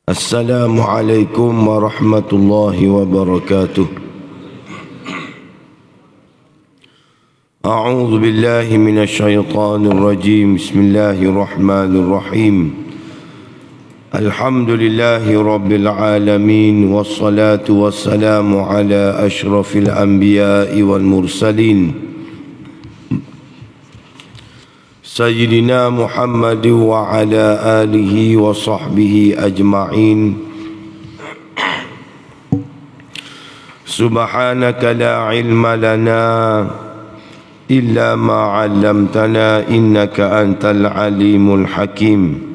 Assalamualaikum warahmatullahi wabarakatuh. A'udzu billahi minasy syaithanir rajim. Bismillahirrahmanirrahim. Alhamdulillahi rabbil alamin wassalatu wassalamu ala asyrafil anbiya'i wal mursalin Sayyidina Muhammad wa ala alihi wa sahbihi ajma'in. Subhanaka la ilma lana illa ma 'allamtana innaka antal alimul hakim.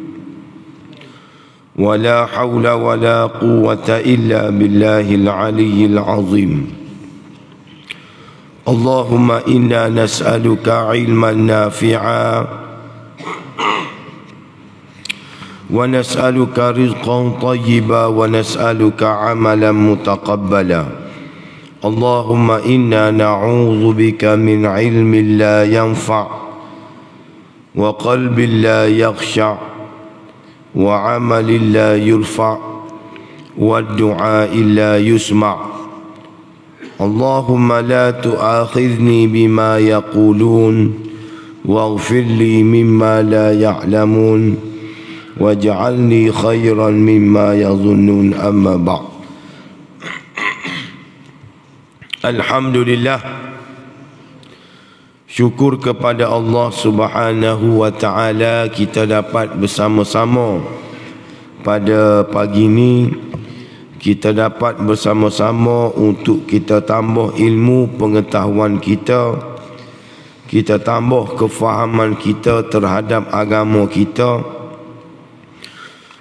Wa la hawla wa la quwwata illa billahil aliyyil azim. Allahumma inna nas'aluka ilman nafi'a wa nas'aluka rizqan tayyiba wa nas'aluka amalan mutaqabbala. Allahumma inna na'udzu bika min ilmin la yanfa' wa qalbin la yakhsha' wa amalin la yurfa' wa du'a'in la yusma'. Allahumma la tu'akhidhni bima yaqulun waghfir li mimma la ya'lamun waj'alni khairan mimma yadhunnun, amma ba'd. Alhamdulillah, syukur kepada Allah Subhanahu wa ta'ala, kita dapat bersama-sama pada pagi ini. Kita dapat bersama-sama untuk kita tambah ilmu pengetahuan kita, kita tambah kefahaman kita terhadap agama kita.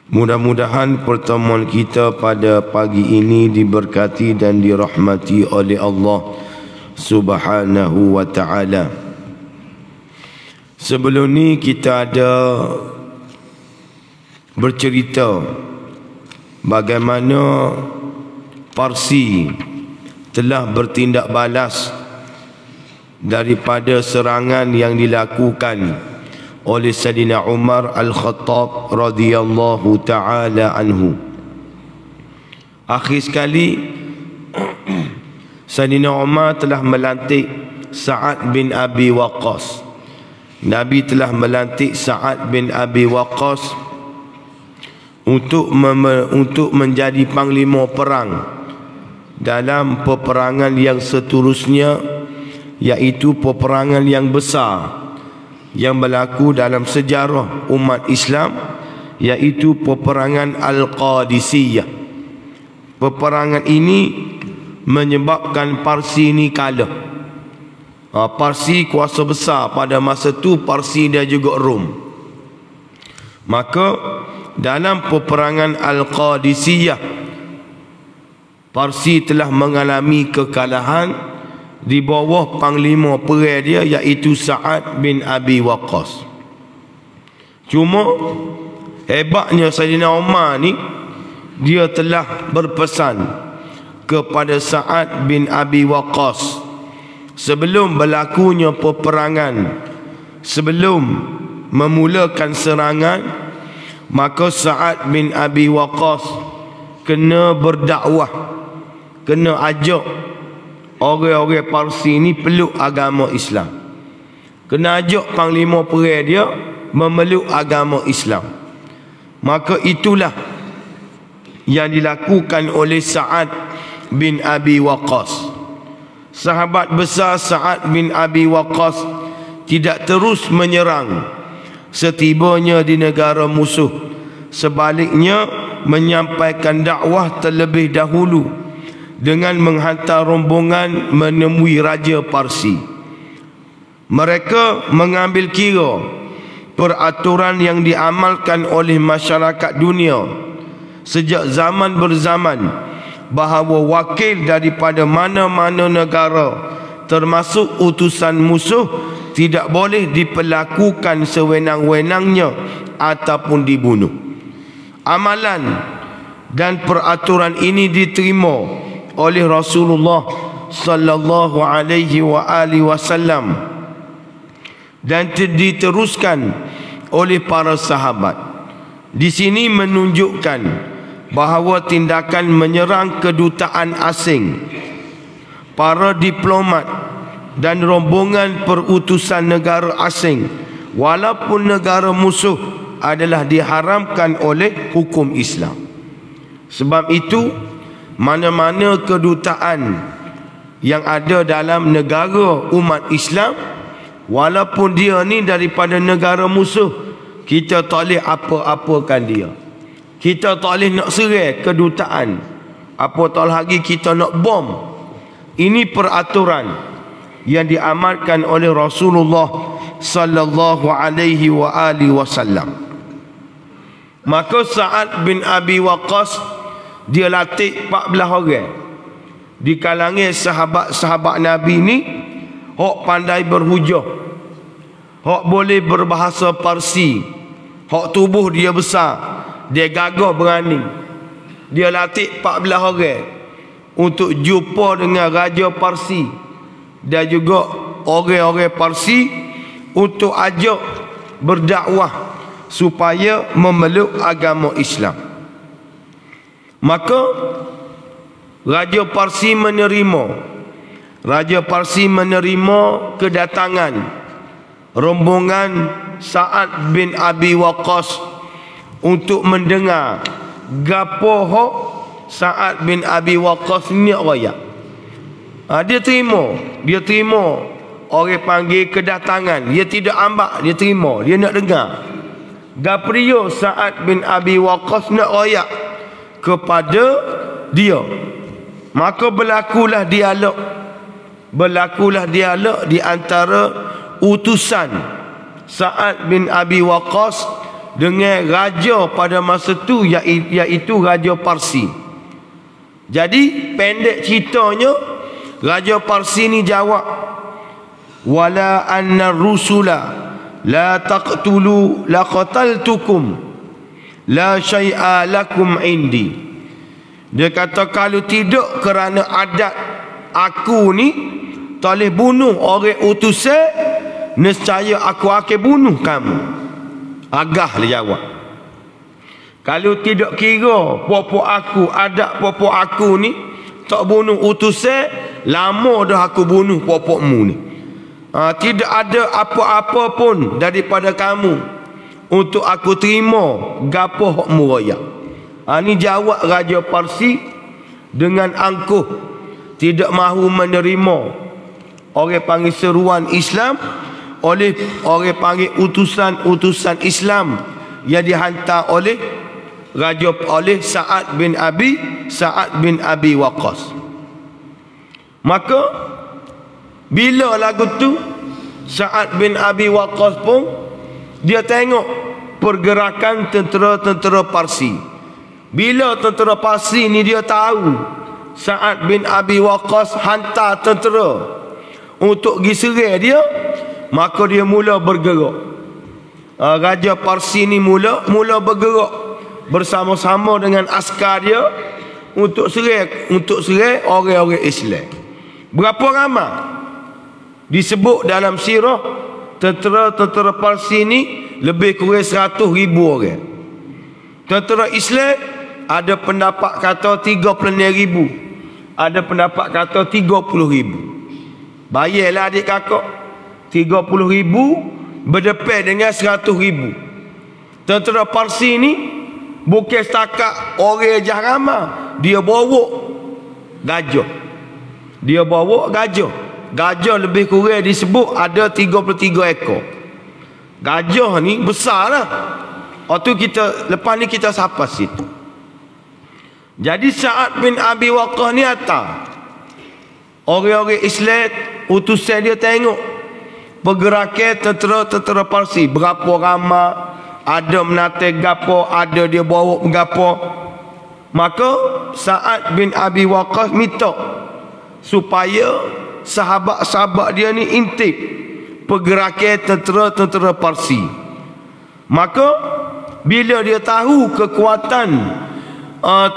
Mudah-mudahan pertemuan kita pada pagi ini diberkati dan dirahmati oleh Allah Subhanahu wa ta'ala. Sebelum ni kita ada bercerita bagaimana Parsi telah bertindak balas daripada serangan yang dilakukan oleh Sayyidina Umar Al-Khattab radhiyallahu ta'ala anhu. Akhir sekali Sayyidina Umar telah melantik Sa'ad bin Abi Waqqas. Nabi telah melantik Sa'ad bin Abi Waqqas untuk menjadi panglima perang dalam peperangan yang seterusnya, iaitu peperangan yang besar yang berlaku dalam sejarah umat Islam, iaitu peperangan Al-Qadisiyah. Peperangan ini menyebabkan Parsi ini kalah. Parsi kuasa besar pada masa itu, Parsi dan juga Rom. Maka dalam peperangan Al-Qadisiyah, Parsi telah mengalami kekalahan di bawah panglima perang dia, iaitu Sa'ad bin Abi Waqqas. Cuma hebatnya Sayyidina Umar ni, dia telah berpesan kepada Sa'ad bin Abi Waqqas sebelum berlakunya peperangan, sebelum memulakan serangan, maka Sa'ad bin Abi Waqqas kena berdakwah, kena ajak orang-orang Parsi ni peluk agama Islam, kena ajak panglima perang dia memeluk agama Islam. Maka itulah yang dilakukan oleh Sa'ad bin Abi Waqqas. Sahabat besar Sa'ad bin Abi Waqqas tidak terus menyerang setibanya di negara musuh. Sebaliknya menyampaikan dakwah terlebih dahulu dengan menghantar rombongan menemui Raja Parsi. Mereka mengambil kira peraturan yang diamalkan oleh masyarakat dunia sejak zaman berzaman, bahawa wakil daripada mana-mana negara termasuk utusan musuh tidak boleh diperlakukan sewenang-wenangnya ataupun dibunuh. Amalan dan peraturan ini diterima oleh Rasulullah sallallahu alaihi wasallam dan diteruskan oleh para sahabat. Di sini menunjukkan bahawa tindakan menyerang kedutaan asing, para diplomat dan rombongan perutusan negara asing walaupun negara musuh adalah diharamkan oleh hukum Islam. Sebab itu, mana-mana kedutaan yang ada dalam negara umat Islam, walaupun dia ni daripada negara musuh, kita tak boleh apa-apakan dia. Kita tak boleh nak serai kedutaan, apatah lagi kita nak bom. Ini peraturan yang diamalkan oleh Rasulullah sallallahu alaihi wa alihi wasallam. Maka Sa'ad bin Abi Waqqas dia latih 14 orang di kalangan sahabat-sahabat Nabi ni, hok pandai berhujah, hok boleh berbahasa Parsi, hok tubuh dia besar, dia gagah berani. Dia latih 14 orang untuk jumpa dengan Raja Parsi dan juga orang-orang Parsi untuk ajak berdakwah supaya memeluk agama Islam. Maka Raja Parsi menerima kedatangan rombongan Sa'ad bin Abi Waqqas untuk mendengar gapo hok Sa'ad bin Abi Waqqas ni raya. Dia terima orang panggil kedatangan, dia tidak ambak, dia terima, dia nak dengar gaprio Sa'ad bin Abi Waqqas nak royak kepada dia. Maka berlakulah dialog di antara utusan Sa'ad bin Abi Waqqas dengan raja pada masa tu, iaitu Raja Parsi. Jadi pendek ceritanya, Raja Parsi ni jawab, wala anna rusula la taqtulu la qataltukum la syai'a lakum indi. Dia kata, kalau tidak kerana adat aku ni tak boleh bunuh orang utusan, nescaya aku akan bunuh kamu. Agah dia jawab. Kalau tidak kira pokok aku, adat pokok aku ni tak bunuh utusan, lama dah aku bunuh pokokmu ni. Tidak ada apa-apa pun daripada kamu untuk aku terima gapo hokmu royak. Ni jawab Raja Parsi dengan angkuh, tidak mahu menerima orang panggil seruan Islam oleh orang panggil utusan Islam yang dihantar oleh Sa'ad bin Abi Waqqas. Maka bila lagu tu Sa'ad bin Abi Waqqas pun dia tengok pergerakan tentera Parsi. Bila tentera Parsi ni dia tahu Sa'ad bin Abi Waqqas hantar tentera untuk pergi serai dia, maka dia mula bergerak. Raja Parsi ni mula bergerak bersama-sama dengan askar dia untuk serai orang-orang Islam. Berapa ramai? Disebut dalam sirah tentera Parsi ni lebih kurang 100,000 orang. Tentera Islam ada pendapat kata 36,000, ada pendapat kata 30,000. Bayarlah adik kakak, 30,000 berdepan dengan 100,000. Tentera Parsi ni bukan setakat orang jahrama, dia bawa gajah. Gajah lebih kurang disebut ada 33 ekor. Gajah ni besar lah. Lepas ni kita sampai situ. Jadi Sa'ad bin Abi Waqqas ni atas orang-orang Islam, utusan dia tengok pergerakan tentera Parsi berapa ramai, ada menata gapo, ada dia bawa gapo. Maka Sa'ad bin Abi Waqqas minta supaya sahabat-sahabat dia ni intip pergerakan tentera Parsi. Maka bila dia tahu kekuatan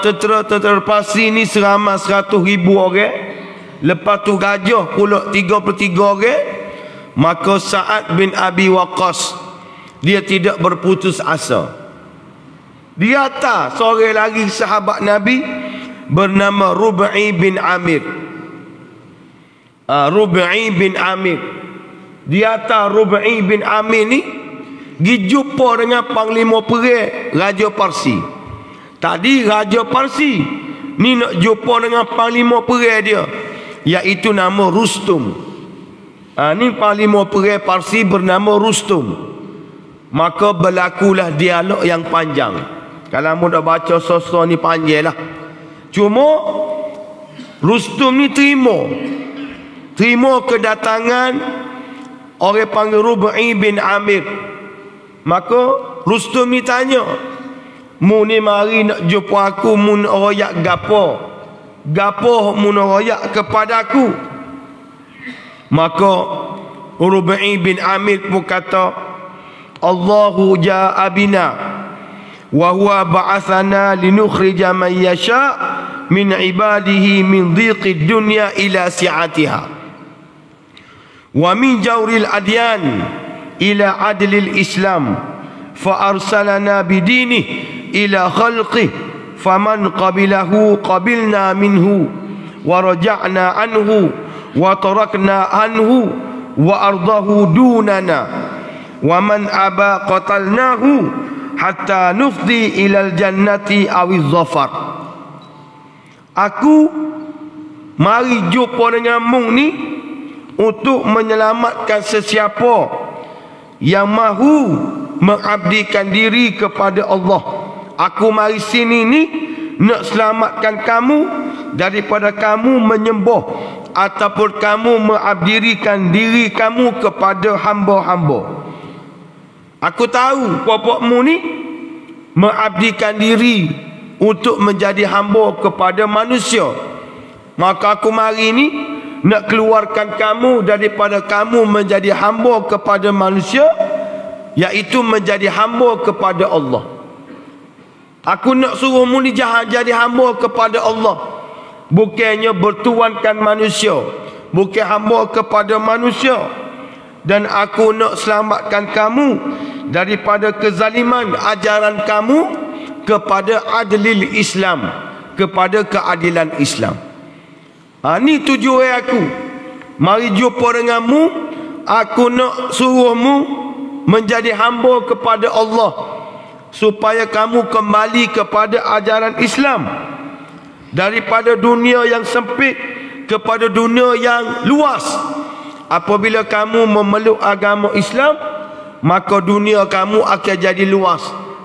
tentera Parsi ni seramai 100,000 orang, lepas tu gajah pula 33 orang, maka Sa'ad bin Abi Waqqas dia tidak berputus asa. Dia hantar seorang lagi sahabat Nabi bernama Rub'i bin Amir. Rub'i bin Amir. Dia hantar Rub'i bin Amir ni pergi jumpa dengan panglima perang Raja Parsi. Tadi Raja Parsi ni nak jumpa dengan panglima perang dia, iaitu nama Rustum. Ni panglima perang Parsi bernama Rustum. Maka berlakulah dialog yang panjang. Kalau mu dah baca sosok ni panjang lah. Cuma Rustum ni terima kedatangan orang panggil Rub'i bin Amir. Maka Rustum ni tanya, mu ni mari nak jumpa aku, mu nak royak gapo? Gapo mu nak royak kepada aku? Maka Rub'i bin Amir pun kata, Allahu ja'a bina wa huwa ba'athana linukhrija man yasha' min ibadihi min dhiqid dunya ila si'atiha wa min jawril adyan ila adlil islam fa arsalana bidinih ila khalqih faman qabilahu qabilna minhu wa raja'na anhu wa tarakna anhu wa ardahu dunana wa man aba qatalnahu hatta nufdi ilal jannati awiz zafar. Aku mari jumpa dengan mung ni untuk menyelamatkan sesiapa yang mahu mengabdikan diri kepada Allah. Aku mari sini ni nak selamatkan kamu daripada kamu menyembah ataupun kamu mengabdikan diri kamu kepada hamba-hamba. Aku tahu puak-puakmu ni mengabdikan diri untuk menjadi hamba kepada manusia. Maka aku mari ni nak keluarkan kamu daripada kamu menjadi hamba kepada manusia, iaitu menjadi hamba kepada Allah. Aku nak suruhmu ni jadi hamba kepada Allah, bukannya bertuankan manusia, bukan hamba kepada manusia. Dan aku nak selamatkan kamu daripada kezaliman ajaran kamu kepada adlil Islam, kepada keadilan Islam. Ni tujuan aku. Mari jumpa denganmu. Aku nak suruhmu menjadi hamba kepada Allah, supaya kamu kembali kepada ajaran Islam, daripada dunia yang sempit kepada dunia yang luas. Apabila kamu memeluk agama Islam, maka dunia kamu akan jadi luas,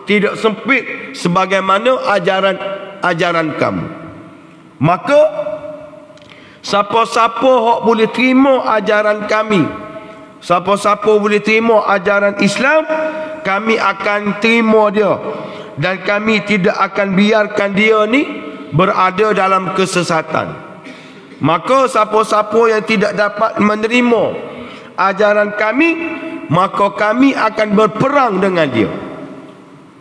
tidak sempit sebagaimana ajaran kamu. Maka siapa-siapa hok boleh terima ajaran kami, siapa-siapa boleh terima ajaran Islam, kami akan terima dia, dan kami tidak akan biarkan dia ni berada dalam kesesatan. Maka siapa-siapa yang tidak dapat menerima ajaran kami, maka kami akan berperang dengan dia.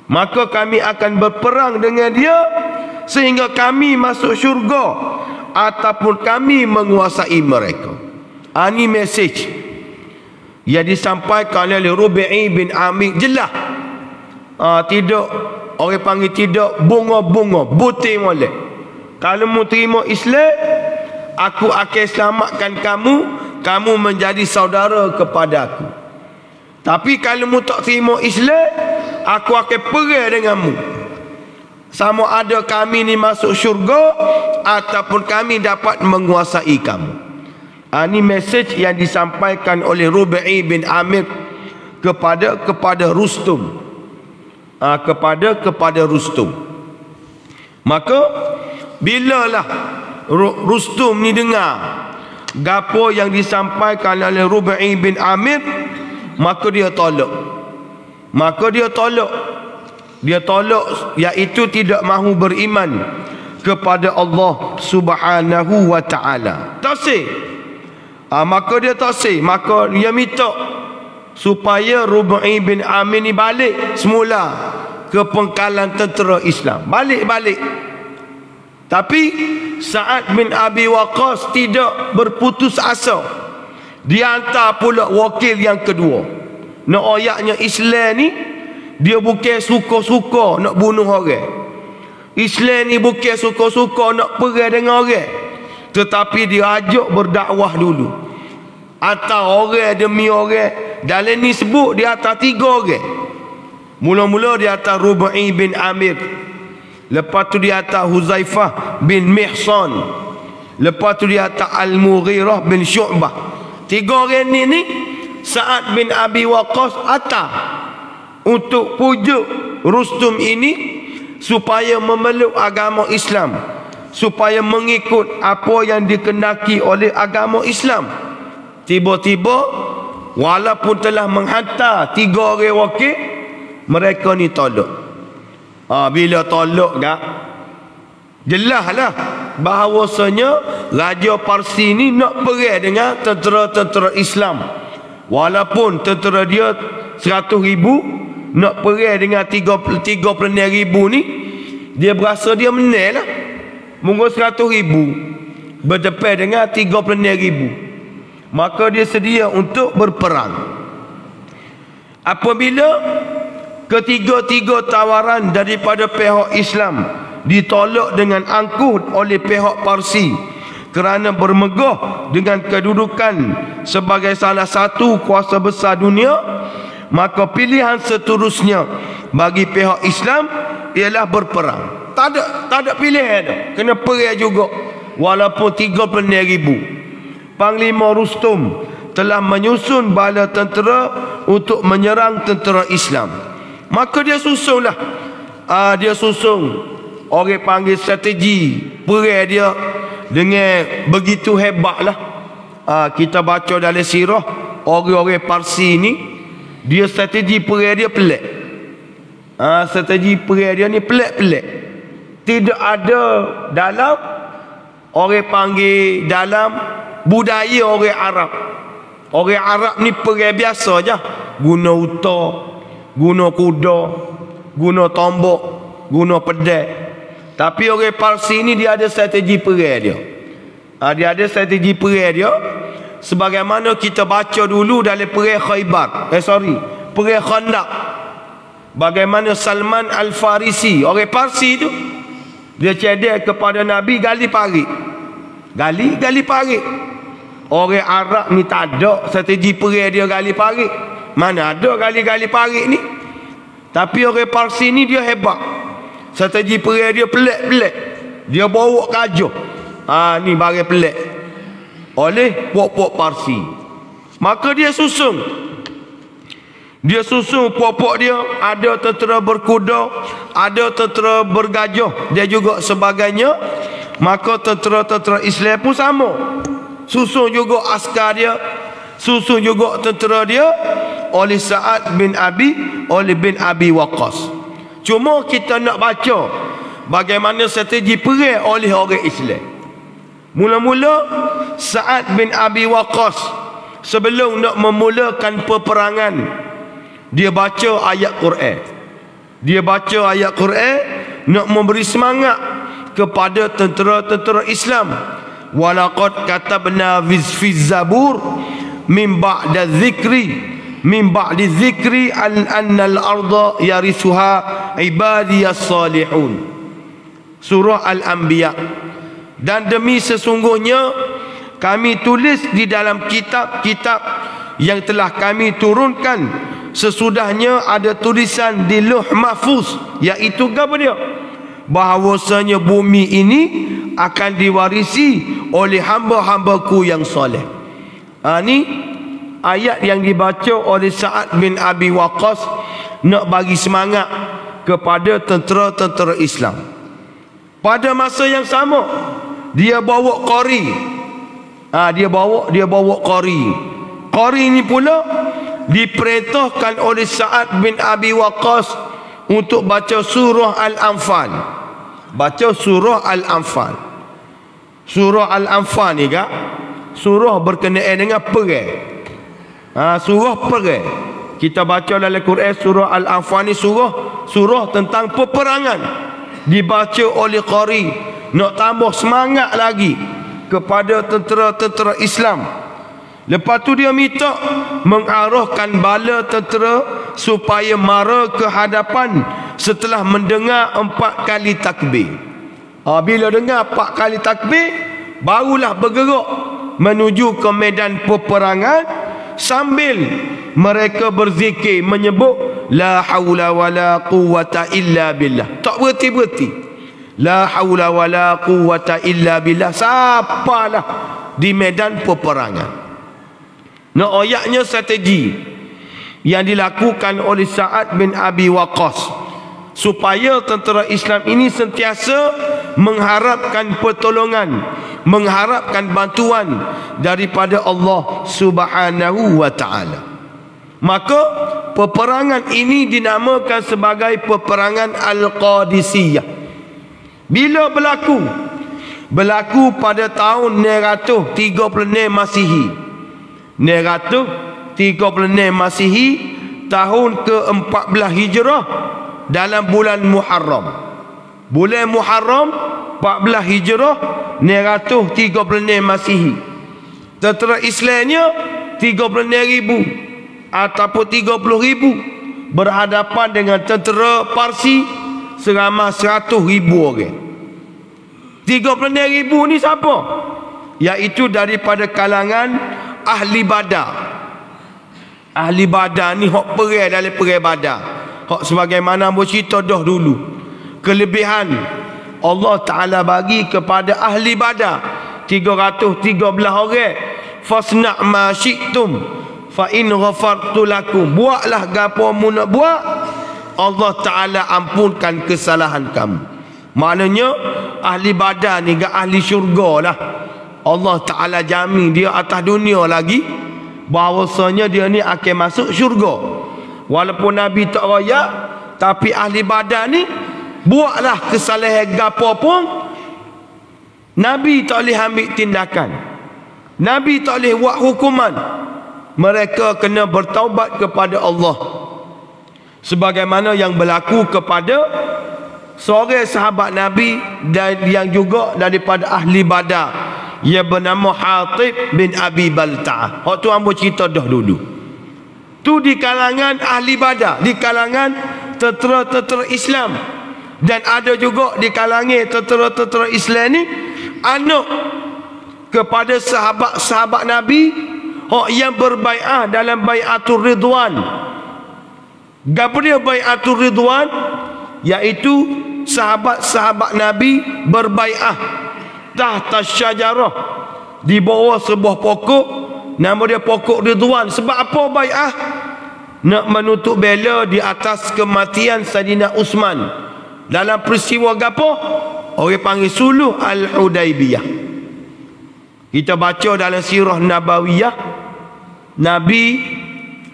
Maka kami akan berperang dengan dia sehingga kami masuk syurga ataupun kami menguasai mereka. Ini mesej yang disampaikan oleh Rub'i bin Amir. Jelas. Tidak, orang panggil tidak bunga-bunga, butir molek. Kalau mu terima Islam, aku akan selamatkan kamu, kamu menjadi saudara kepada aku. Tapi kalau mu tak terima Islam, aku akan perang denganmu. Sama ada kami ni masuk syurga ataupun kami dapat menguasai kamu. Ini mesej yang disampaikan oleh Rub'i bin Amir kepada Rustum. Kepada Rustum. Maka bilalah Rustum ni dengar gapo yang disampaikan oleh Rub'i bin Amir, maka dia tolak. Dia tolak, iaitu tidak mahu beriman kepada Allah Subhanahu wa taala. Tasih. Maka dia tasih, maka dia minta supaya Rub'i bin Amir ni balik semula ke pangkalan tentera Islam. Balik. Tapi Sa'ad bin Abi Waqqas tidak berputus asa. Dia hantar pula wakil yang kedua. Nak ayaknya Islam ni Dia bukan suka-suka nak bunuh orang. Islam ni bukan suka-suka nak perang dengan orang, tetapi dia ajak berdakwah dulu. Atas orang demi orang. Dalam ni sebut dia atas 3 orang. Mula-mula dia atas Rubai bin Amir. Lepas tu dia atas Huzaifah bin Mihsan. Lepas tu dia atas Al-Mughirah bin Syu'bah. 3 orang ni Sa'ad bin Abi Waqqas atas untuk pujuk Rustum ini supaya memeluk agama Islam, supaya mengikut apa yang dikehendaki oleh agama Islam. Tiba-tiba walaupun telah menghantar 3 orang wakil, mereka ni tolak. Bila tolak dah, jelaslah bahawasanya Raja Parsi ni nak perang dengan tentera-tentera Islam. Walaupun tentera dia 100,000, nak perang dengan 36,000 ni, dia berasa dia menang lah. Mungkin 100,000 berdepan dengan 36,000. Maka dia sedia untuk berperang. Apabila ketiga-tiga tawaran daripada pihak Islam ditolak dengan angkuh oleh pihak Parsi kerana bermegah dengan kedudukan sebagai salah satu kuasa besar dunia, maka pilihan seterusnya bagi pihak Islam ialah berperang. Tak ada pilihan, kena perang juga walaupun 36,000. Panglima Rustum telah menyusun bala tentera untuk menyerang tentera Islam. Maka dia susunlah, dia susun, orang panggil strategi perang dia dengan begitu hebatlah. Kita baca dalam sirah orang-orang Parsi ni, dia strategi perang dia pelik. Strategi perang dia ni pelik-pelik. Tidak ada dalam, orang panggil dalam budaya orang Arab. Orang Arab ni perang biasa je, guna unta, guna kuda, guna tombak, guna pedang. Tapi orang Parsi ni dia ada strategi perang dia. Dia ada strategi perang dia sebagaimana kita baca dulu dalam perang Khaybar. Perang Khandaq. Bagaimana Salman Al-Farisi, orang Parsi tu, dia cedek kepada Nabi gali parit. Gali parit. Orang Arab ni tak ada strategi perang dia gali parit. Mana ada gali parit ni. Tapi orang Parsi ni dia hebat. Strategi perang dia pelik-pelik. Dia bawa gajah. Ni barang pelik oleh puak-puak Parsi. Maka dia susun puak-puak dia. Ada tentera berkuda, ada tentera bergajah, dia juga sebagainya. Maka tentera-tentera Islam pun sama, susun juga askar dia, susun juga tentera dia oleh Sa'ad bin Abi Waqqas. Cuma kita nak baca bagaimana strategi perang oleh orang Islam. Mula-mula Sa'ad bin Abi Waqqas sebelum nak memulakan peperangan, dia baca ayat Quran. Dia baca ayat Quran nak memberi semangat kepada tentera-tentera Islam. Walaqad katabna fi zabur min ba'da dzikri anna al-ardha yarisuha ibadiyas salihun. Surah Al-Anbiya. Dan demi sesungguhnya kami tulis di dalam kitab-kitab yang telah kami turunkan sesudahnya ada tulisan di Lauh Mahfuz, iaitu apa dia? Bahawasanya bumi ini akan diwarisi oleh hamba-hambaku yang soleh. Ni ayat yang dibaca oleh Sa'ad bin Abi Waqqas nak bagi semangat kepada tentera-tentera Islam. Pada masa yang sama, dia bawa qari. Dia bawa qari. Qari ni pula diperintahkan oleh Sa'ad bin Abi Waqqas untuk baca surah Al-Anfal. Baca surah Al-Anfal. Surah Al-Anfal ni kak, surah berkenaan dengan perang. Surah perang. Kita baca dalam Quran surah Al-Anfal ni surah tentang peperangan. Dibaca oleh qari nak tambah semangat lagi kepada tentera-tentera Islam. Lepas tu dia minta mengarahkan bala tentera supaya mara ke hadapan setelah mendengar 4 kali takbir. Bila dengar 4 kali takbir, barulah bergerak menuju ke medan peperangan sambil mereka berzikir menyebut la haula wala quwwata illa billah. Tak berhenti-berhenti. La haula wala quwwata illa billah sampalah di medan peperangan. Nah, ayatnya strategi yang dilakukan oleh Sa'ad bin Abi Waqqas supaya tentera Islam ini sentiasa mengharapkan pertolongan, mengharapkan bantuan daripada Allah Subhanahu wa taala. Maka peperangan ini dinamakan sebagai peperangan Al-Qadisiyah. Bila berlaku? Berlaku pada tahun 936 Masihi. 936 Masihi, tahun ke-14 Hijrah, dalam bulan Muharram. Bulan Muharram 14 Hijrah 936 Masihi. Tentera Islamnya 36,000 ataupun 30,000 berhadapan dengan tentera Parsi seramai 100,000 orang. 36,000 ni siapa? Iaitu daripada kalangan ahli Badar. Ahli Badar ni hok perang dalam perang Badar. Hok sebagaimana bercerita dah dulu. Kelebihan Allah Ta'ala bagi kepada ahli Badar 313 orang. Fasna' ma syi'tum fa in ghafartu lakum. Buatlah gapo mu nak buat, Allah Ta'ala ampunkan kesalahan kamu. Maknanya ahli Badar ni gak ahli syurga lah. Allah Ta'ala jamin dia atas dunia lagi bahawasanya dia ni akan masuk syurga. Walaupun Nabi tak royak, tapi ahli Badar ni buatlah kesalahan gapo pun, Nabi tak boleh ambil tindakan, Nabi tak boleh buat hukuman. Mereka kena bertaubat kepada Allah, sebagaimana yang berlaku kepada seorang sahabat Nabi dan yang juga daripada ahli Badar, ia bernama Hatib bin Abi Balta'ah. Hak tu ambo cerita dah dulu. Tu di kalangan ahli Badar, di kalangan tentera-tentera Islam. Dan ada juga di kalangan tentera-tentera Islam ni anak kepada sahabat-sahabat Nabi hak yang berbai'ah dalam bai'atul Ridwan. Gapo dia bai'atul Ridwan? Iaitu sahabat-sahabat Nabi berbai'ah tahta syajarah, di bawah sebuah pokok, nama dia pokok Ridwan. Sebab apa bai'ah? Nak menutup bela di atas kematian Saidina Uthman dalam peristiwa gapo? Orang panggil suluh Al-Hudaibiyah. Kita baca dalam sirah Nabawiyah, Nabi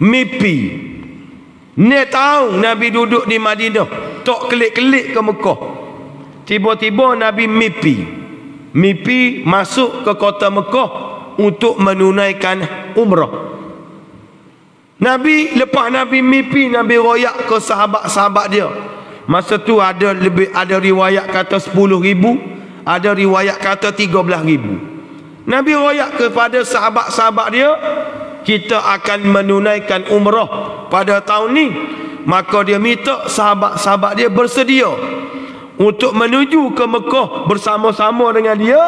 mimpi. Ni tahu Nabi duduk di Madinah, tok kelik-kelik ke Mekah. Tiba-tiba Nabi mimpi masuk ke kota Mekah untuk menunaikan umrah. Nabi, lepas Nabi mimpi, Nabi royak ke sahabat-sahabat dia. Masa tu ada riwayat kata 10,000, ada riwayat kata 13,000. Nabi royak kepada sahabat-sahabat dia, kita akan menunaikan umrah pada tahun ni. Maka dia minta sahabat-sahabat dia bersedia untuk menuju ke Mekah bersama-sama dengan dia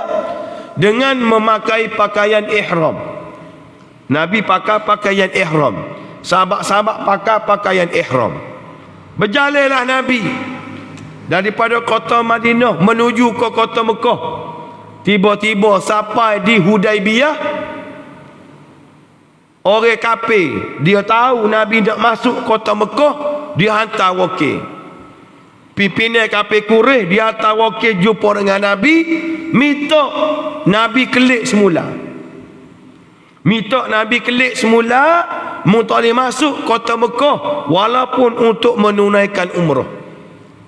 dengan memakai pakaian ihram. Nabi pakai pakaian ihram, sahabat-sahabat pakai pakaian ihram. Berjalanlah Nabi daripada kota Madinah menuju ke kota Mekah. Tiba-tiba sampai di Hudaibiyah, orang kafir dia tahu Nabi nak masuk kota Mekah, dia hantar wakil. Pimpinan kafir Quraisy dia hantar wakil jumpa dengan Nabi, minta Nabi kelik semula. Minta Nabi kelik semula, mu tak boleh masuk kota Mekah walaupun untuk menunaikan umrah.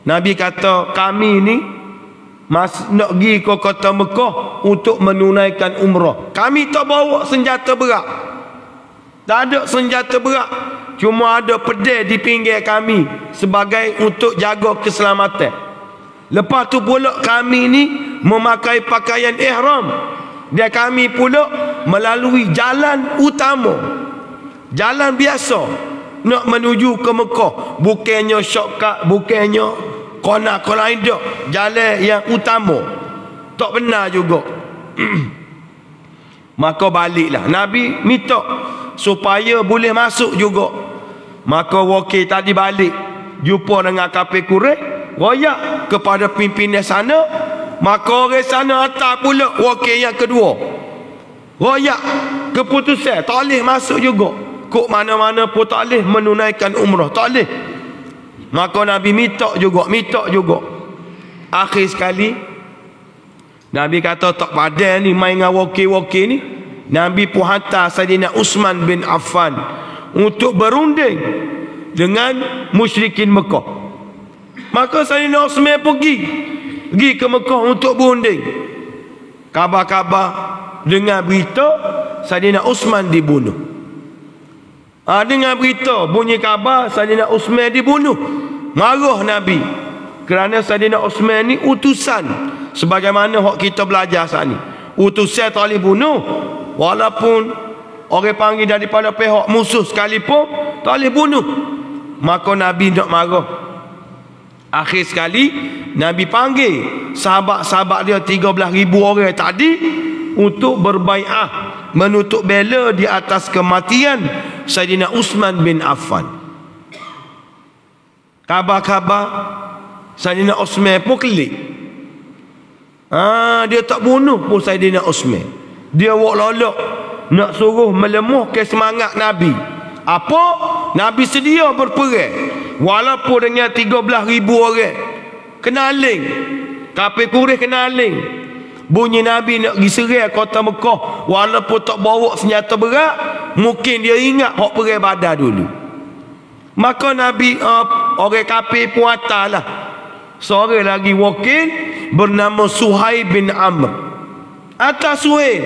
Nabi kata, kami ni nak pergi ke kota Mekah untuk menunaikan umrah. Kami tak bawa senjata berat. Tak ada senjata berat. Cuma ada pedang di pinggir kami sebagai untuk jaga keselamatan. Lepas tu pula kami ni memakai pakaian ihram. Dan kami pula melalui jalan utama, jalan biasa, nak menuju ke Mekah. Bukannya shortcut, bukannya kona-kona indah, jalan yang utama. Tak benar juga. Maka baliklah. Nabi minta supaya boleh masuk juga. Maka wakil tadi balik, jumpa dengan kafir Quraisy, royak kepada pimpinan sana. Maka orang sana hantar pula wakil yang kedua, royak keputusan tak boleh masuk juga. Kok mana-mana pun tak boleh menunaikan umrah, tak boleh. Maka Nabi minta juga. Akhir sekali Nabi kata tak padan ni main dengan wakil-wakil ni. Nabi pun hantar Saidina Uthman bin Affan untuk berunding dengan musyrikin Mekah. Maka Saidina Uthman pergi ke Mekah untuk berunding. Kabar-kabar dengan berita Saidina Uthman dibunuh. Dengan berita bunyi kabar Saidina Uthman dibunuh, marah Nabi. Kerana Saidina Uthman ni utusan, sebagaimana hak kita belajar saat ni. Utusan tak boleh bunuh, walaupun orang panggil daripada pihak musuh sekalipun tak boleh bunuh. Maka Nabi nak marah. Akhir sekali Nabi panggil sahabat-sahabat dia 13,000 orang tadi untuk berbai'ah, menutup bela di atas kematian Saidina Uthman bin Affan. Kabar-kabar Saidina Uthman pun kelik. Dia tak bunuh pun Saidina Uthman. Dia wak lolok nak suruh melemahkan semangat Nabi. Apa? Nabi sedia berperang walaupun dengan 13,000 orang. Kenaling kafir Quraisy, kenaling bunyi Nabi nak pergi serang kota Mekah, walaupun tak bawa senjata berat, mungkin dia ingat hak perang Badar dulu. Maka Nabi orang kafir pun hantarlah seorang lagi wakil bernama Suhaib bin Amr. Atas Suhaib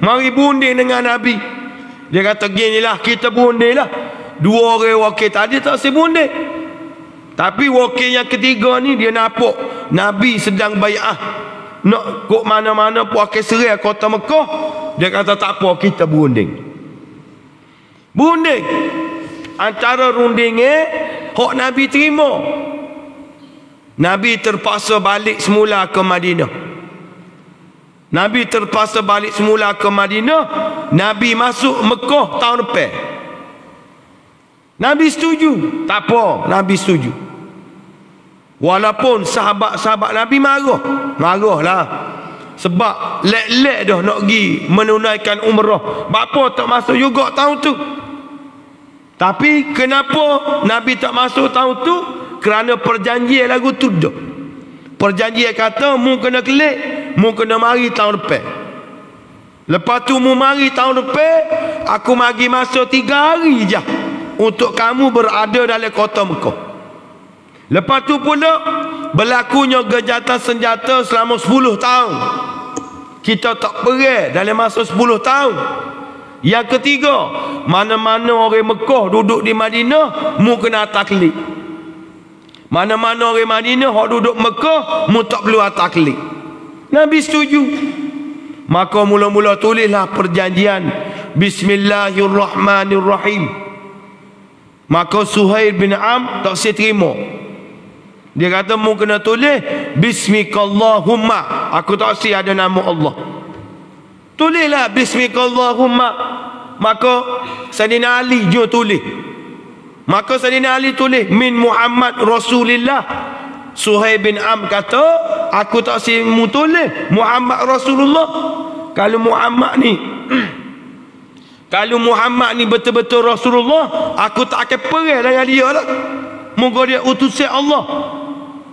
mari berunding dengan Nabi. Dia kata ginilah, kita berunding lah. Dua orang wakil tadi tak boleh berunding, tapi wakil yang ketiga ni dia nampak Nabi sedang bai'ah, nak kok mana-mana pun akan serang kota Mekah. Dia kata tak apa, kita berunding. Berunding. Antara rundingnya hak Nabi terima. Nabi terpaksa balik semula ke Madinah. Nabi masuk Mekah tahun depan. Nabi setuju. Tak apa, Nabi setuju. Walaupun sahabat-sahabat Nabi marahlah. Sebab lek-lek dah nak pergi menunaikan umrah. Bapa tak masuk juga tahun tu. Tapi kenapa Nabi tak masuk tahun tu? Kerana perjanjian lagu tu dah. Perjanjian kata mu kena kelik, mu kena mari tahun depan. Lepas tu mu mari tahun depan, aku bagi masa 3 hari je untuk kamu berada dalam kota Mekah. Lepas tu pula berlakunya gejatan senjata selama 10 tahun. Kita tak perang dalam masa 10 tahun. Yang ketiga, mana-mana orang Mekah duduk di Madinah, mu kena atas kelik. Mana-mana orang Madinah hak duduk Mekah, mu tak perlu atas kelik. Nabi setuju. Maka mula-mula tulislah perjanjian Bismillahirrahmanirrahim. Maka Suhaib bin Am tak saya terima. Dia kata mu kena tulis Bismikallahumma. Aku tak si ada nama Allah. Tulislah Bismikallahumma. Maka Sayyidina Ali juga tulis. Maka Sayyidina Ali tulis min Muhammad Rasulillah. Suhaib bin Am kata aku tak si mu tulis Muhammad Rasulullah. Kalau Muhammad ni betul-betul Rasulullah, aku tak akan perang dengan dia lah. Moga dia utusan Allah.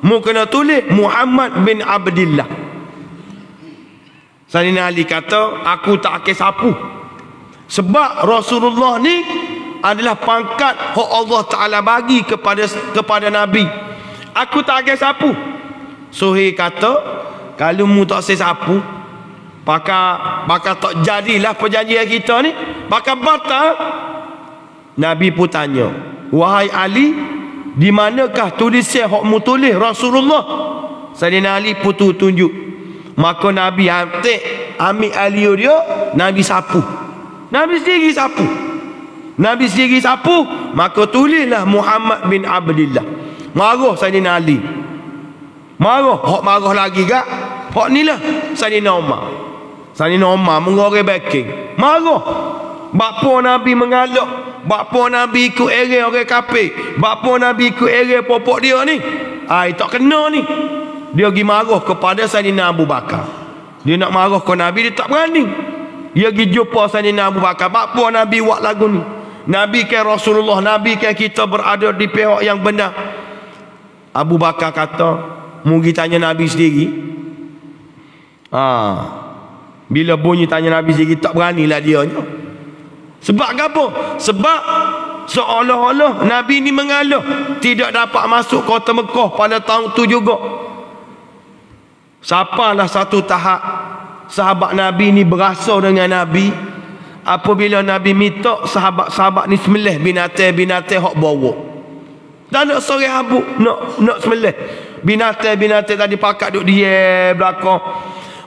Mu kena tulis Muhammad bin Abdillah. Sayyidina Ali kata aku tak akan sapu. Sebab Rasulullah ni adalah pangkat hak Allah Ta'ala bagi kepada Nabi. Aku tak akan sapu. Suhaib kata kalau mu tak say sapu, bakal tak jadilah perjanjian kita ni, bakal batal. Nabi pun tanya, wahai Ali, di manakah tulisan hak mu tulis Rasulullah? Sayyidina Ali pun tunjuk. Maka Nabi ambil alio dia, Nabi sapu. Nabi sendiri sapu. Nabi sendiri sapu, maka tulislah Muhammad bin Abdillah. Marah Saidina Ali. Marah, hok marah lagi gak? Hok ni lah Saidina Umar. Saidina Umar mengorai backing. Marah. Bapa Nabi mengalak, bapa Nabi ikut ere orang kafir, bapa Nabi ikut ere popok dia ni. Tak kena ni. Dia pergi marah kepada Saidina Abu Bakar. Dia nak marah ke Nabi, dia tak berani. Dia pergi jumpa Saidina Abu Bakar. Bapa Nabi buat lagu ni. Nabi kan Rasulullah, Nabi kan kita berada di pihak yang benar. Abu Bakar kata, mungkin tanya Nabi sendiri. Bila bunyi tanya Nabi sendiri, tak beranilah dia. Sebab apa? Sebab seolah-olah Nabi ni mengalah, tidak dapat masuk kota Mekah pada tahun tu juga. Siapalah satu tahap sahabat Nabi ni berasa dengan Nabi, apabila Nabi minta sahabat-sahabat ni sembelih binatang-binatang hok bawa. Dan nak sore habuk nak sembelih binatang-binatang tadi pakat duk dia belakang.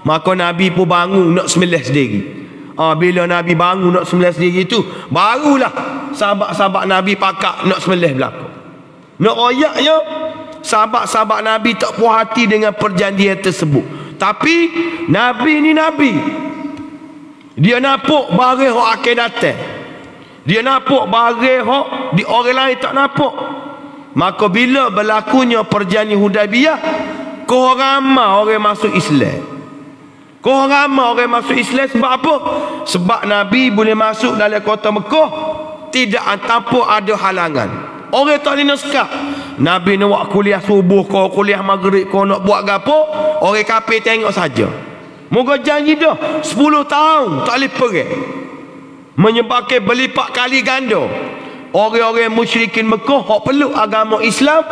Maka Nabi pun bangun nak sembelih sendiri. Bila Nabi bangun nak sembelih sendiri tu, barulah sahabat-sahabat Nabi pakat nak sembelih belakang. Nak royaknya sahabat-sahabat Nabi tak puas hati dengan perjanjian tersebut. Tapi Nabi ni Nabi, dia nampak barang hok akan datang. Dia nampak barang hok di orang lain tak nampak. Maka bila berlakunya perjanjian Hudaibiyah, kau ramai orang masuk Islam. Kau ramai orang masuk Islam sebab apa? Sebab Nabi boleh masuk dalam kota Mekah tidak tanpa ada halangan. Orang tak boleh nak sekat. Nabi nak buat kuliah subuh kau, kuliah maghrib kau, nak buat gapo, orang kafir tengok saja. Moga janji dah 10 tahun tak boleh pergi. Menyebabkan berlipat kali ganda orang-orang musyrikin Mekah hak peluk agama Islam.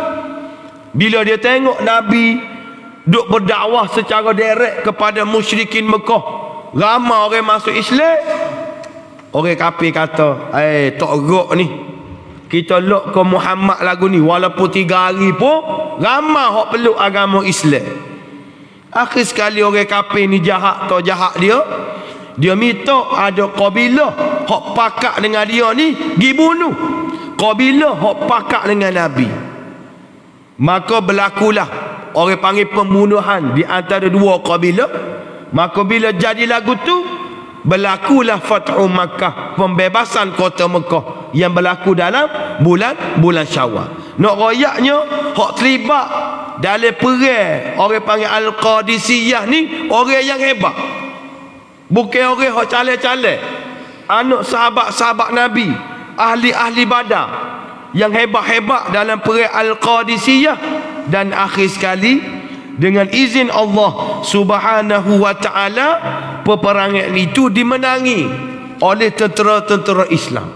Bila dia tengok Nabi duk berdakwah secara direct kepada musyrikin Mekah, ramai orang masuk Islam, orang kafir kata, tak gerak ni, kita lok ke Muhammad lagu ni, walaupun 3 hari pun ramai hak peluk agama Islam. Akhir sekali orang kafir ni jahat atau jahat dia minta ada kabilah hak pakak dengan dia ni pergi bunuh kabilah hak pakak dengan Nabi. Maka berlakulah orang panggil pembunuhan di antara 2 kabilah. Maka bila jadi lagu tu, berlakulah Fathu Makkah, pembebasan kota Mekah yang berlaku dalam bulan Syawal. Nak royaknya hak terlibat dalam perang orang panggil Al-Qadisiyah ni orang yang hebat, bukan orang hak calek-calek. Anak sahabat-sahabat Nabi, ahli-ahli Badar yang hebat-hebat dalam perang Al-Qadisiyah. Dan akhir sekali dengan izin Allah Subhanahu wa ta'ala, peperangan itu dimenangi oleh tentera-tentera Islam.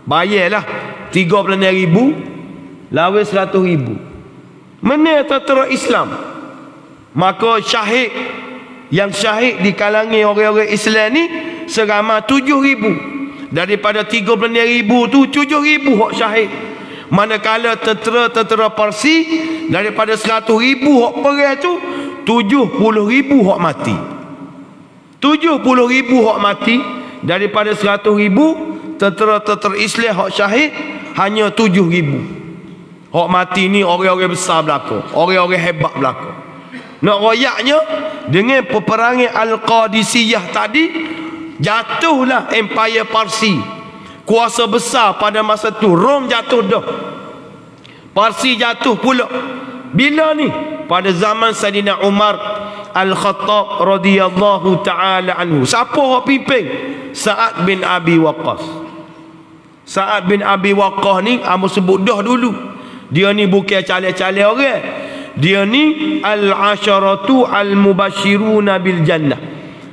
Bayarlah 30,000 lawan 100,000. Mana tentera Islam? Maka yang syahid di kalangan orang-orang Islam ni seramai 7,000. Daripada 30,000 tu 7,000 hak syahid. Manakala tentera-tentera Parsi daripada 100,000 hak perang tu 70,000 hak mati. 70,000 hak mati. Daripada 100,000 tentera-tentera Islam hak syahid hanya 7,000. Hak mati ni orang-orang besar belaka, orang-orang hebat belaka. Nak royaknya dengan peperangan Al-Qadisiyah tadi, jatuhlah Empire Parsi. Kuasa besar pada masa tu. Rom jatuh dah, Parsi jatuh pula. Bila ni? Pada zaman Saidina Umar Al-Khattab radhiyallahu ta'ala anhu. Siapa yang pimpin? Sa'ad bin Abi Waqqas. Sa'ad bin Abi Waqqas ni amo sebut dah dulu. Dia ni bukan calek-calek orang. Dia ni al-asharatu al-mubashiruna bil jannah.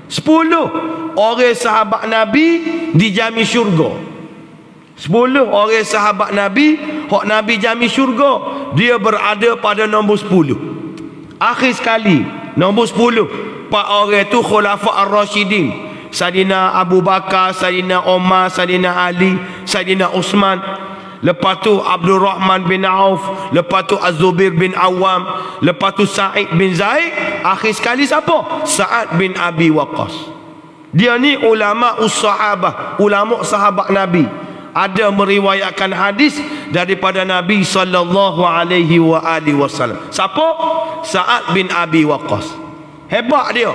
10 orang sahabat Nabi dijamin syurga. 10 orang sahabat Nabi hak Nabi jamin syurga, dia berada pada nombor 10. Akhir sekali nombor 10, 4 orang tu khulafa ar-rasyidin. Saidina Abu Bakar, Saidina Umar, Saidina Ali, Saidina Uthman. Lepas tu Abdul Rahman bin Auf, lepas tu Az-Zubair bin Awam, lepas tu Sa'id bin Zaid. Akhir sekali siapa? Sa'ad bin Abi Waqqas. Dia ni ulama us-sahabah, ulama sahabat Nabi. ada meriwayatkan hadis daripada Nabi sallallahu alaihi wasallam. Siapa? Sa'ad bin Abi Waqqas. Hebat dia.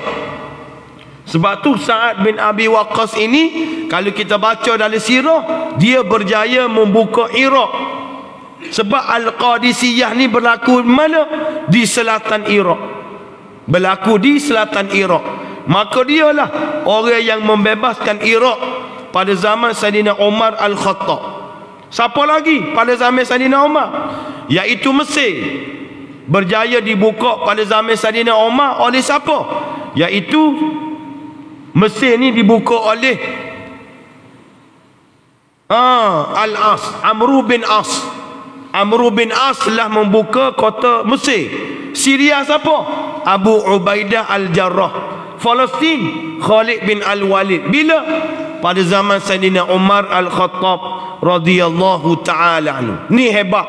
Sebab tu Sa'ad bin Abi Waqqas ini, kalau kita baca dalam sirah, dia berjaya membuka Iraq. Sebab Al-Qadisiyah ni berlaku mana? Di selatan Iraq. Berlaku di selatan Iraq. Maka dialah orang yang membebaskan Iraq pada zaman Saidina Umar Al-Khattab. Siapa lagi pada zaman Saidina Umar? Iaitu Mesir. Berjaya dibuka pada zaman Saidina Umar oleh siapa? Iaitu Mesir ni dibuka oleh Al-As, Amru bin As. Amru bin As lah membuka kota Mesir. Syria siapa? Abu Ubaidah Al-Jarrah. Palestin Khalid bin Al-Walid. Bila? Pada zaman Saidina Umar Al-Khattab radhiyallahu taala anhu. Ni hebat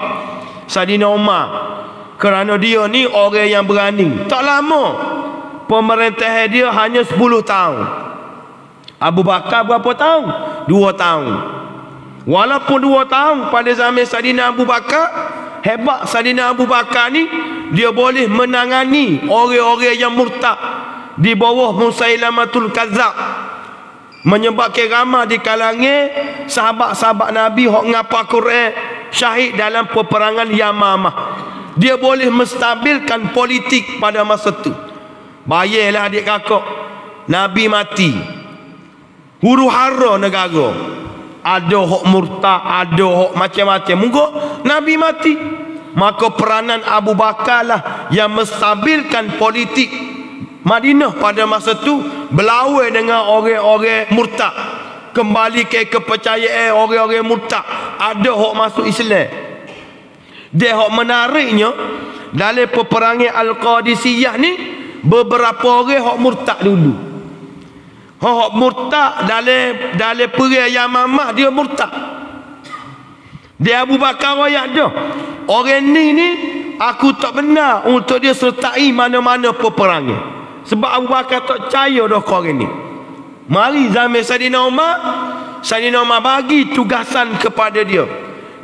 Saidina Umar, kerana dia ni orang yang berani. Tak lama pemerintahan dia hanya 10 tahun. Abu Bakar berapa tahun? 2 tahun. Walaupun 2 tahun pada zaman Saidina Abu Bakar, hebat Saidina Abu Bakar ni, dia boleh menangani orang-orang yang murtad di bawah Musailamatul Kazzab, menyebabkan ramai di kalangan sahabat-sahabat Nabi hok ngapa Quran syahid dalam peperangan Yamamah. Dia boleh menstabilkan politik pada masa tu. Bayarlah adik kakak, Nabi mati, huru-hara negara, ada hok murtad, ada hok macam-macam. Moga Nabi mati, maka peranan Abu Bakar lah yang menstabilkan politik Madinah pada masa tu, berlawan dengan orang-orang murtad, kembali ke kepercayaan orang-orang murtad, ada hok masuk Islam. Dia hok menariknya dalam peperangan Al-Qadisiyah ni, beberapa orang hok murtad dulu. Hok murtad dalam perang Yamamah, dia murtad. Dia Abu Bakar royak dia, orang ni aku tak benar untuk dia sertai mana-mana peperangan. Sebab Abu Bakar tak percaya dah kau orang ni. Mari zaman Saidina Umar bagi tugasan kepada dia.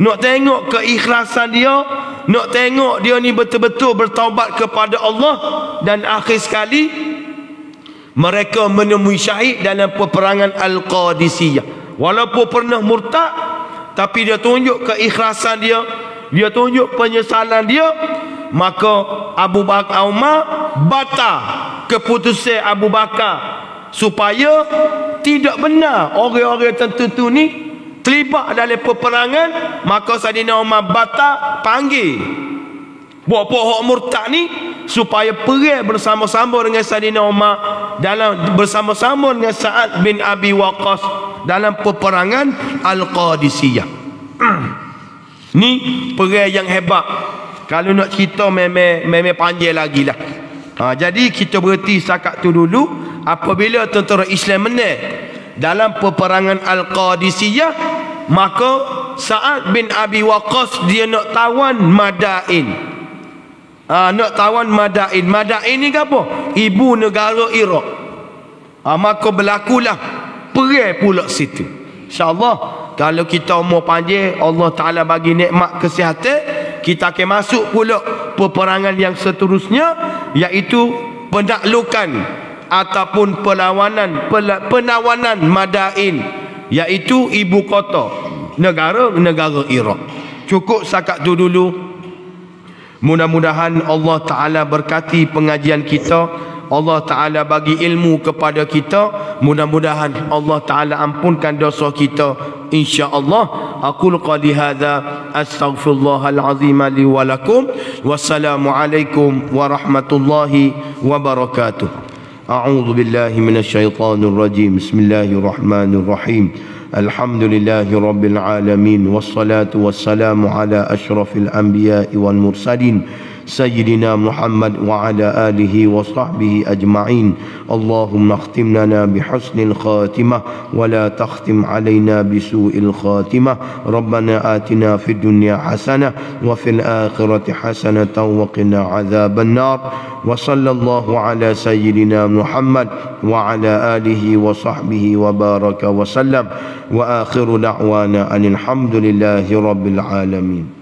Nak tengok keikhlasan dia, nak tengok dia ni betul-betul bertaubat kepada Allah, dan akhir sekali mereka menemui syahid dalam peperangan Al-Qadisiyah. Walaupun pernah murtad, tapi dia tunjuk keikhlasan dia, dia tunjuk penyesalan dia. Maka Abu Bakar Umar batal keputusan Abu Bakar supaya tidak benar orang-orang tertentu ni terlibat dalam peperangan. Maka Saidina Umar batal, panggil buat hak murtad ni supaya perang bersama-sama dengan Saidina Umar, dalam bersama-sama dengan Sa'ad bin Abi Waqqas dalam peperangan Al-Qadisiyah. Ni perang yang hebat. Kalau nak cerita memang panjang lagi lah. Jadi kita berhenti setakat tu dulu. Apabila tentera Islam menang dalam peperangan Al-Qadisiyah, maka Sa'ad bin Abi Waqqas dia nak tawan Madain. Nak tawan Madain. Madain ni apa? Ibu negara Iraq. Maka berlakulah perang pula situ. InsyaAllah kalau kita umur panjang, Allah Ta'ala bagi nikmat kesihatan, kita akan masuk pula peperangan yang seterusnya, iaitu penaklukan ataupun penawanan Madain, iaitu ibu kota negara Iraq. Cukup setakat tu dulu. Mudah-mudahan Allah Ta'ala berkati pengajian kita, Allah Ta'ala bagi ilmu kepada kita. Mudah-mudahan Allah Ta'ala ampunkan dosa kita, insya-Allah. Aqul qali hadza astaghfirullahal azim li wa lakum. Wassalamu alaikum warahmatullahi wabarakatuh. A'udzu billahi minasyaitonir rajim. Bismillahirrahmanirrahim. Alhamdulillahi rabbil alamin, wassalatu wassalamu ala asyrafil anbiya'i wal mursalin سيدنا محمد وعلى آله وصحبه أجمعين. اللهم اختم لنا بحسن الخاتمة ولا تختم علينا بسوء الخاتمة. ربنا آتنا في الدنيا حسنة وفي الآخرة حسنة وقنا عذاب النار. وصلى الله على سيدنا محمد وعلى آله وصحبه وبارك وسلم. وآخر دعوانا أن الحمد لله رب العالمين.